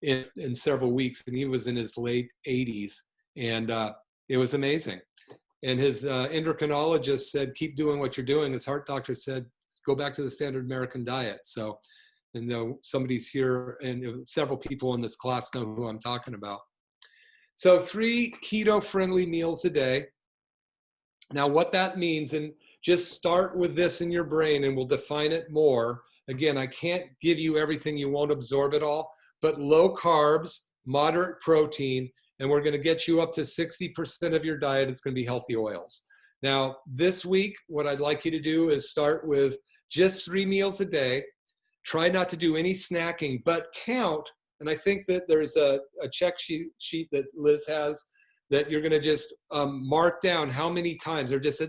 in several weeks, and he was in his late 80s, and it was amazing. And his endocrinologist said, keep doing what you're doing. His heart doctor said, go back to the standard American diet. So, and somebody's here, and several people in this class know who I'm talking about. So 3 keto-friendly meals a day. Now what that means, and just start with this in your brain and we'll define it more. Again, I can't give you everything, you won't absorb it all, but low carbs, moderate protein, and we're going to get you up to 60% of your diet. It's going to be healthy oils. Now, this week, what I'd like you to do is start with just 3 meals a day. Try not to do any snacking, but count. And I think that there's a check sheet that Liz has that you're going to just mark down how many times, or just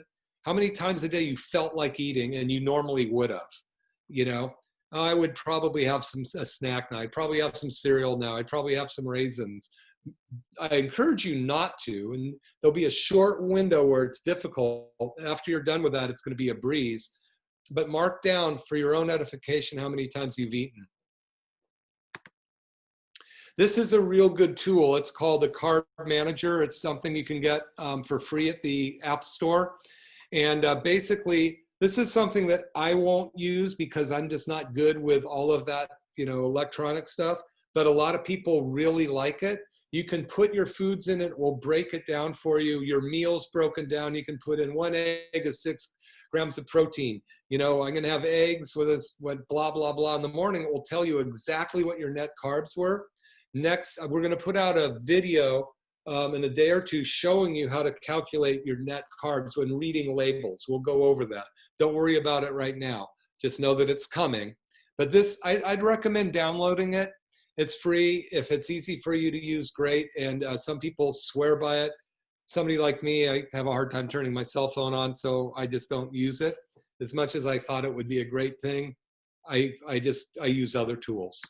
how many times a day you felt like eating and you normally would have. You know, I would probably have a snack now. I'd probably have some cereal now. I'd probably have some raisins. I encourage you not to, and there'll be a short window where it's difficult. After you're done with that, it's going to be a breeze. But mark down for your own edification how many times you've eaten. This is a real good tool. It's called the Carb Manager. It's something you can get for free at the App Store. And basically, this is something that I won't use because I'm just not good with all of that, you know, electronic stuff. But a lot of people really like it. You can put your foods in it. We'll break it down for you. Your meals broken down. You can put in 1 egg of 6 grams of protein. you know, I'm going to have eggs with this, what blah, blah, blah in the morning. It will tell you exactly what your net carbs were. Next, we're going to put out a video in a day or two showing you how to calculate your net carbs when reading labels. We'll go over that. Don't worry about it right now. Just know that it's coming. But this, I'd recommend downloading it. It's free. If it's easy for you to use, great. And some people swear by it. Somebody like me, I have a hard time turning my cell phone on, so I just don't use it. As much as I thought it would be a great thing, I use other tools.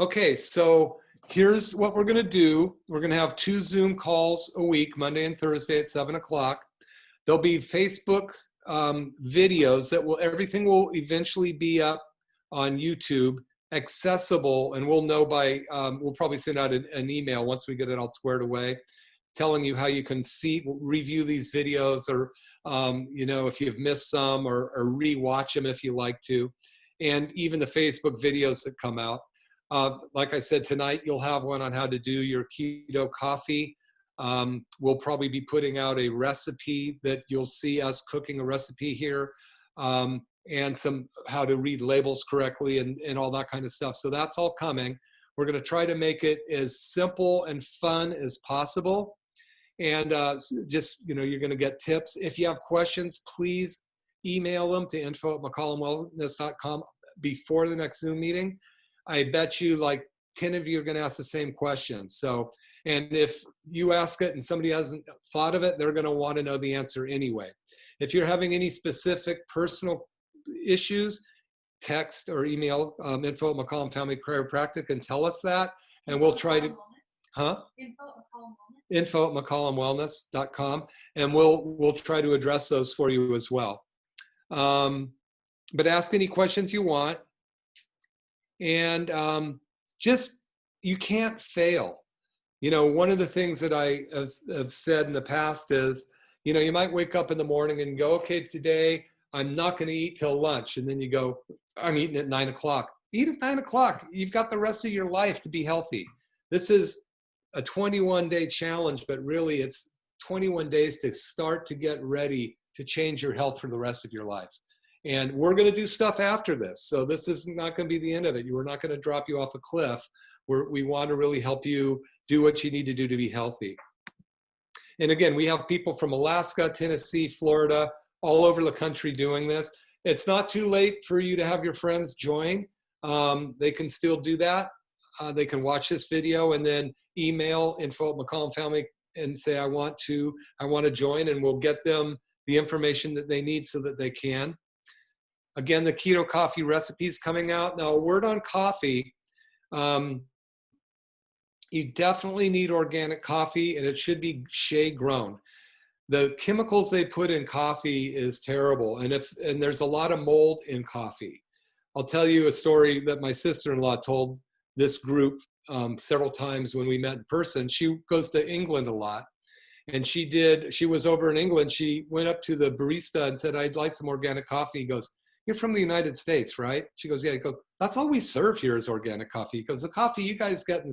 Okay, so here's what we're gonna do. We're gonna have 2 Zoom calls a week, Monday and Thursday at 7 o'clock. There'll be Facebook videos that everything will eventually be up on YouTube, accessible, and we'll know by, we'll probably send out an email once we get it all squared away, telling you how you can review these videos, or you know, if you've missed some, or re-watch them if you like to, and even the Facebook videos that come out. Like I said, tonight you'll have one on how to do your keto coffee. We'll probably be putting out a recipe that you'll see us cooking a recipe here, and some how to read labels correctly and all that kind of stuff. So that's all coming. We're going to try to make it as simple and fun as possible. And just, you know, you're going to get tips. If you have questions, please email them to info@mccollumwellness.com before the next Zoom meeting. I bet you like 10 of you are going to ask the same question. So, and if you ask it and somebody hasn't thought of it, they're going to want to know the answer anyway. If you're having any specific personal issues, text or email info@McCollum Family Chiropractic and tell us that, and we'll try to, info@McCollumWellness.com, and we'll try to address those for you as well. But ask any questions you want, and just, you can't fail. You know, one of the things that I have said in the past is, you know, you might wake up in the morning and go, okay, today I'm not going to eat till lunch. And then you go, I'm eating at 9 o'clock. Eat at 9 o'clock. You've got the rest of your life to be healthy. This is a 21-day challenge, but really it's 21 days to start to get ready to change your health for the rest of your life. And we're going to do stuff after this. So this is not going to be the end of it. We're not going to drop you off a cliff. We want to really help you do what you need to do to be healthy. And again, we have people from Alaska, Tennessee, Florida, all over the country doing this. It's not too late for you to have your friends join. They can still do that. They can watch this video and then email info@McCollum Family and say, I want to join, and we'll get them the information that they need so that they can. Again, the keto coffee recipes coming out. Now, a word on coffee. You definitely need organic coffee, and it should be shade grown. The chemicals they put in coffee is terrible, and there's a lot of mold in coffee. I'll tell you a story that my sister-in-law told this group several times when we met in person. She goes to England a lot, and she was over in England. She went up to the barista and said, I'd like some organic coffee. He goes, you're from the United States, right? She goes, yeah. He goes, that's all we serve here is organic coffee. He goes, the coffee you guys get in the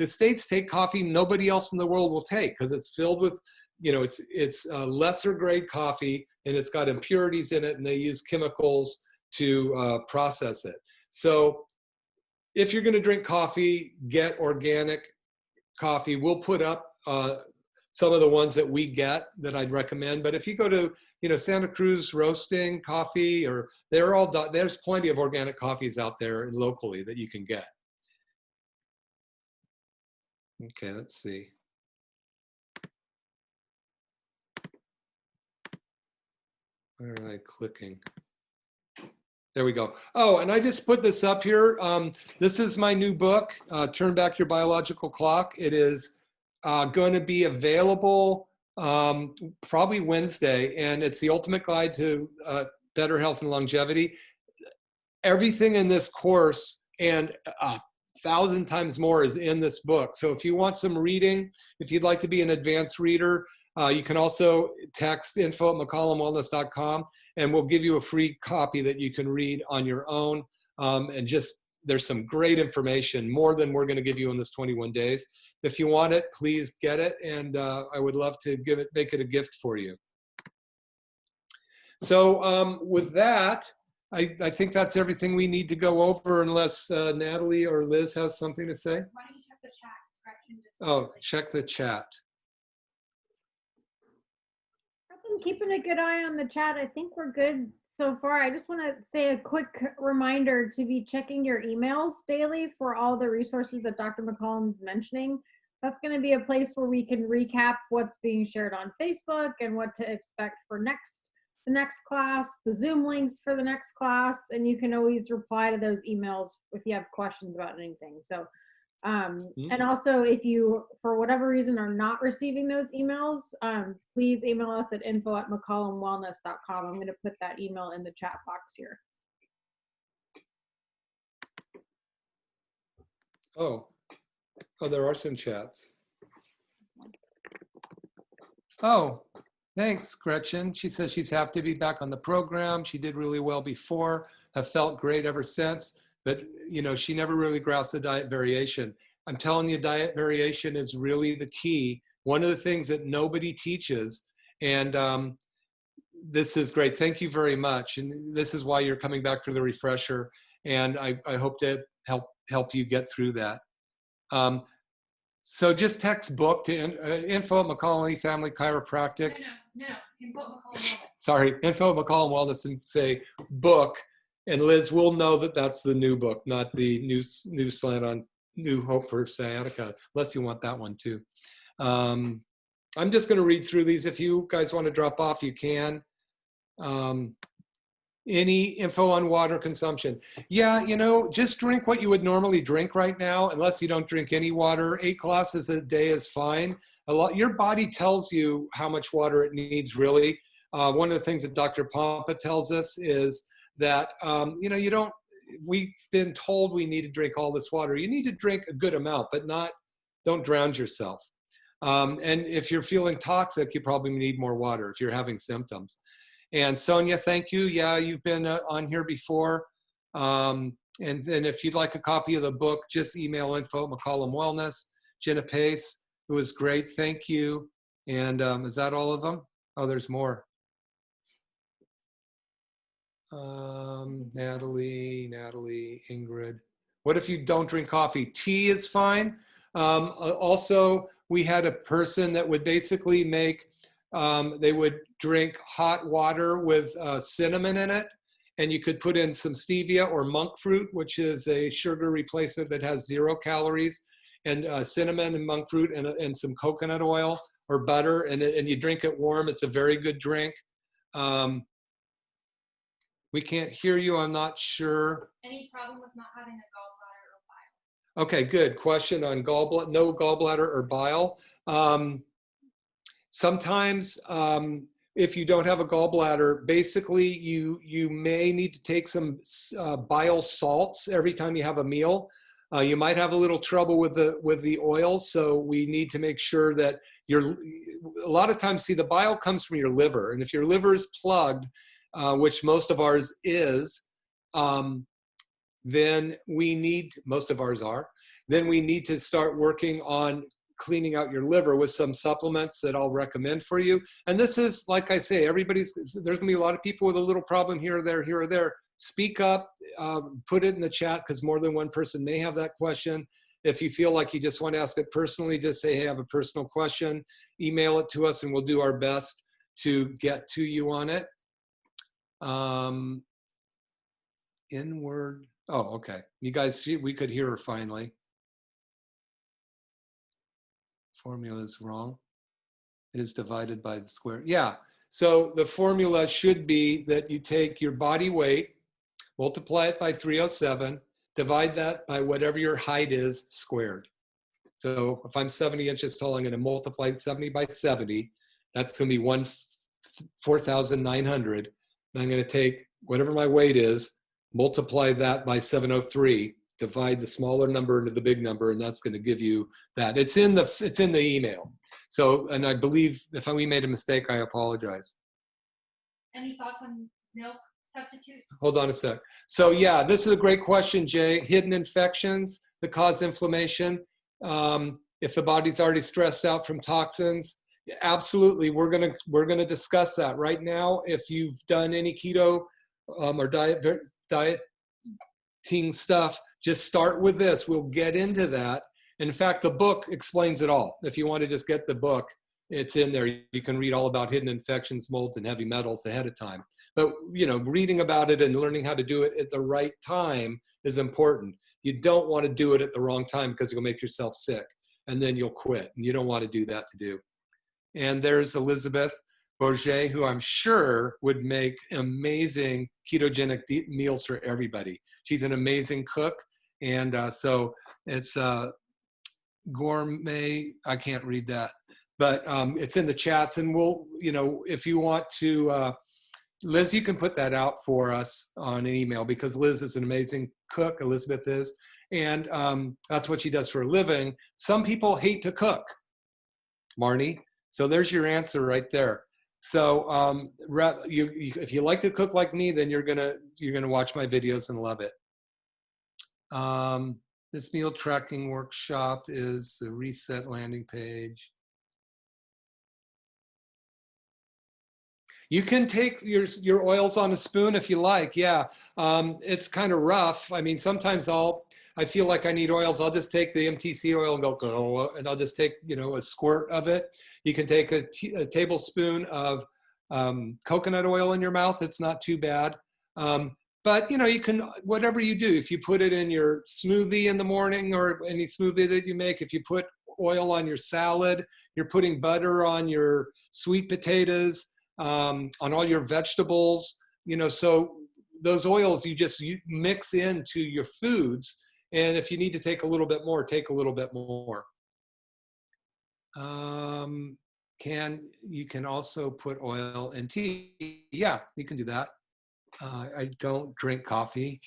States take coffee nobody else in the world will take, because it's filled with, you know, it's lesser grade coffee, and it's got impurities in it, and they use chemicals to process it. So if you're going to drink coffee, get organic coffee. We'll put up some of the ones that we get that I'd recommend. But if you go to, you know, Santa Cruz Roasting Coffee, or there's plenty of organic coffees out there locally that you can get. Okay, let's see. Where am I clicking? There we go. Oh, and I just put this up here. This is my new book, Turn Back Your Biological Clock. It is going to be available probably Wednesday, and it's the ultimate guide to better health and longevity. Everything in this course and 1,000 times more is in this book. So if you want some reading, if you'd like to be an advanced reader, you can also text info@McCollumWellness.com, and we'll give you a free copy that you can read on your own. And just, there's some great information, more than we're going to give you in this 21 days. If you want it, please get it, and I would love to make it a gift for you. So with that, I think that's everything we need to go over unless Natalie or Liz has something to say. Why don't you check the chat? Oh, check the chat. I've been keeping a good eye on the chat. I think we're good so far. I just want to say a quick reminder to be checking your emails daily for all the resources that Dr. McCollum's mentioning. That's going to be a place where we can recap what's being shared on Facebook and what to expect for the next class, the Zoom links for the next class, and you can always reply to those emails if you have questions about anything. So, and also if you, for whatever reason, are not receiving those emails, please email us at info@mccollumwellness.com. I'm going to put that email in the chat box here. Oh, there are some chats. Oh, thanks, Gretchen. She says she's happy to be back on the program. She did really well before, have felt great ever since, but you know, she never really grasped the diet variation. I'm telling you, diet variation is really the key. One of the things that nobody teaches, and this is great. Thank you very much. And this is why you're coming back for the refresher. And I hope to help you get through that. So just text book to info@McCollum Family Chiropractic. No, info at McCollum Wellness. Sorry, info@McCollum Wellness, and say book. And Liz will know that that's the new book, not the new slant on New Hope for Sciatica, unless you want that one too. I'm just going to read through these. If you guys want to drop off, you can. Any info on water consumption? Yeah, you know, just drink what you would normally drink right now, unless you don't drink any water. 8 glasses a day is fine. Your body tells you how much water it needs, really. One of the things that Dr. Pompa tells us is that, you know, we've been told we need to drink all this water. You need to drink a good amount, but don't drown yourself. And if you're feeling toxic, you probably need more water if you're having symptoms. And Sonia, thank you. Yeah, you've been on here before. And then if you'd like a copy of the book, just email info@McCollum Wellness. Jenna Pace, it was great. Thank you. And is that all of them? Oh, there's more. Natalie, Ingrid. What if you don't drink coffee? Tea is fine. Also, we had a person that would basically make, they would drink hot water with cinnamon in it, and you could put in some stevia or monk fruit, which is a sugar replacement that has 0 calories, and cinnamon and monk fruit and some coconut oil or butter, and you drink it warm. It's a very good drink. We can't hear you. I'm not sure. Any problem with not having a gallbladder or bile? Okay, good question on gallbladder. No gallbladder or bile. Sometimes if you don't have a gallbladder, basically you may need to take some bile salts every time you have a meal. You might have a little trouble with the oil, so we need to make sure that a lot of times, see, the bile comes from your liver, and if your liver is plugged, which most of ours is, then most of ours are, then we need to start working on cleaning out your liver with some supplements that I'll recommend for you. And this is, like I say, there's gonna be a lot of people with a little problem here or there. Speak up, put it in the chat, because more than one person may have that question. If you feel like you just want to ask it personally, just say, hey, I have a personal question, email it to us, and we'll do our best to get to you on it. Inward. Oh, okay. You guys see, we could hear her finally. Formula is wrong. It is divided by the square. Yeah. So the formula should be that you take your body weight, multiply it by 307, divide that by whatever your height is squared. So if I'm 70 inches tall, I'm going to multiply 70 by 70. That's going to be 4,900. And I'm going to take whatever my weight is, multiply that by 703, divide the smaller number into the big number, and that's going to give you that. It's in the email. So, and I believe if we made a mistake, I apologize. Any thoughts on milk substitutes? Hold on a sec. So yeah, this is a great question, Jay. Hidden infections that cause inflammation. If the body's already stressed out from toxins, Absolutely. We're gonna discuss that right now. If you've done any keto or dieting stuff, just start with this. We'll get into that. In fact, the book explains it all. If you want to just get the book, it's in there. You can read all about hidden infections, molds, and heavy metals ahead of time. But reading about it and learning how to do it at the right time is important. You don't want to do it at the wrong time because you'll make yourself sick and then you'll quit. And you don't want to do that to do. And there's Elizabeth Bourget, who I'm sure would make amazing ketogenic meals for everybody. She's an amazing cook. And so it's gourmet. I can't read that, but it's in the chats. And we'll, if you want to, Liz, you can put that out for us on an email, because Liz is an amazing cook, Elizabeth is, and that's what she does for a living. Some people hate to cook, Marnie. So there's your answer right there. So if you like to cook like me, then you're gonna watch my videos and love it. This meal tracking workshop is the reset landing page. You can take your oils on a spoon if you like. Yeah, it's kind of rough. I mean, sometimes I feel like I need oils. I'll just take the MTC oil and go, and I'll just take a squirt of it. You can take a tablespoon of coconut oil in your mouth. It's not too bad. But you can, whatever you do, if you put it in your smoothie in the morning or any smoothie that you make, if you put oil on your salad, you're putting butter on your sweet potatoes, on all your vegetables, so those oils you mix into your foods. And if you need to take a little bit more, take a little bit more. You can also put oil in tea. Yeah, you can do that. I don't drink coffee.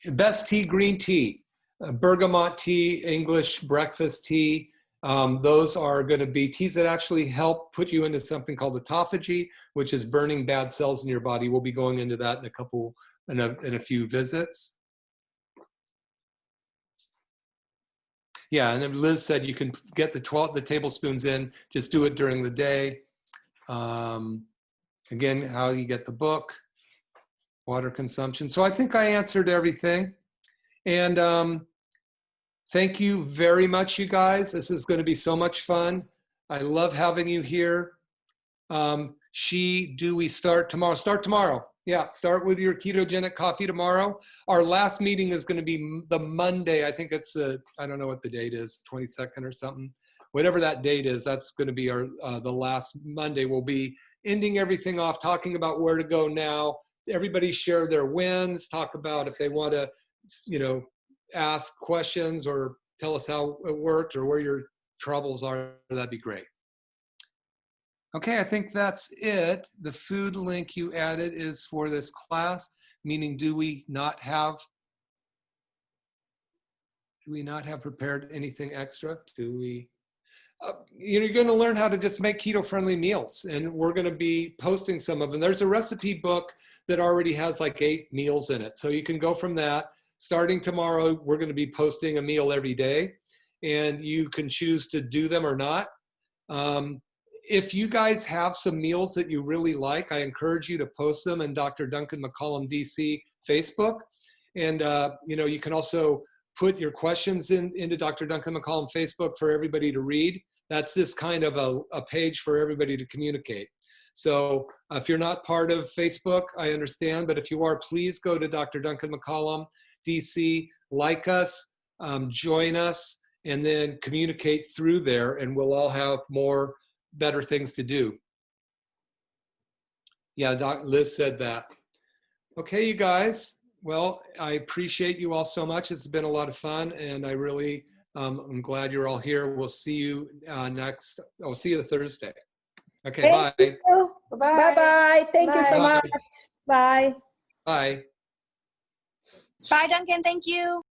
Best tea, green tea, bergamot tea, English breakfast tea. Those are going to be teas that actually help put you into something called autophagy, which is burning bad cells in your body. We'll be going into that in a few visits. Yeah, and then Liz said you can get the tablespoons in, just do it during the day. Again, how you get the book, water consumption. So I think I answered everything. And thank you very much, you guys. This is going to be so much fun. I love having you here. Do we start tomorrow? Start tomorrow. Yeah, start with your ketogenic coffee tomorrow. Our last meeting is going to be the Monday. I think it's I don't know what the date is, 22nd or something. Whatever that date is, that's going to be the last Monday. We'll be ending everything off, talking about where to go now. Everybody share their wins, talk about if they want to, ask questions or tell us how it worked or where your troubles are. That'd be great. Okay, I think that's it. The food link you added is for this class, meaning do we not have prepared anything extra? You're going to learn how to just make keto-friendly meals, and we're going to be posting some of them. There's a recipe book that already has like 8 meals in it, so you can go from that. Starting tomorrow, we're going to be posting a meal every day, and you can choose to do them or not. If you guys have some meals that you really like, I encourage you to post them in Dr. Duncan McCollum DC Facebook. And you can also put your questions into Dr. Duncan McCollum Facebook for everybody to read. That's this kind of a page for everybody to communicate. So if you're not part of Facebook, I understand, but if you are, please go to Dr. Duncan McCollum DC, like us, join us, and then communicate through there, and we'll all have better things to do. Yeah, Liz said that. Okay, you guys. Well, I appreciate you all so much. It's been a lot of fun, and I really I'm glad you're all here. We'll see you next. I'll see you Thursday. Okay, Thank bye. you. Bye-bye. Thank you so much. Bye. Bye. Bye, Duncan. Thank you.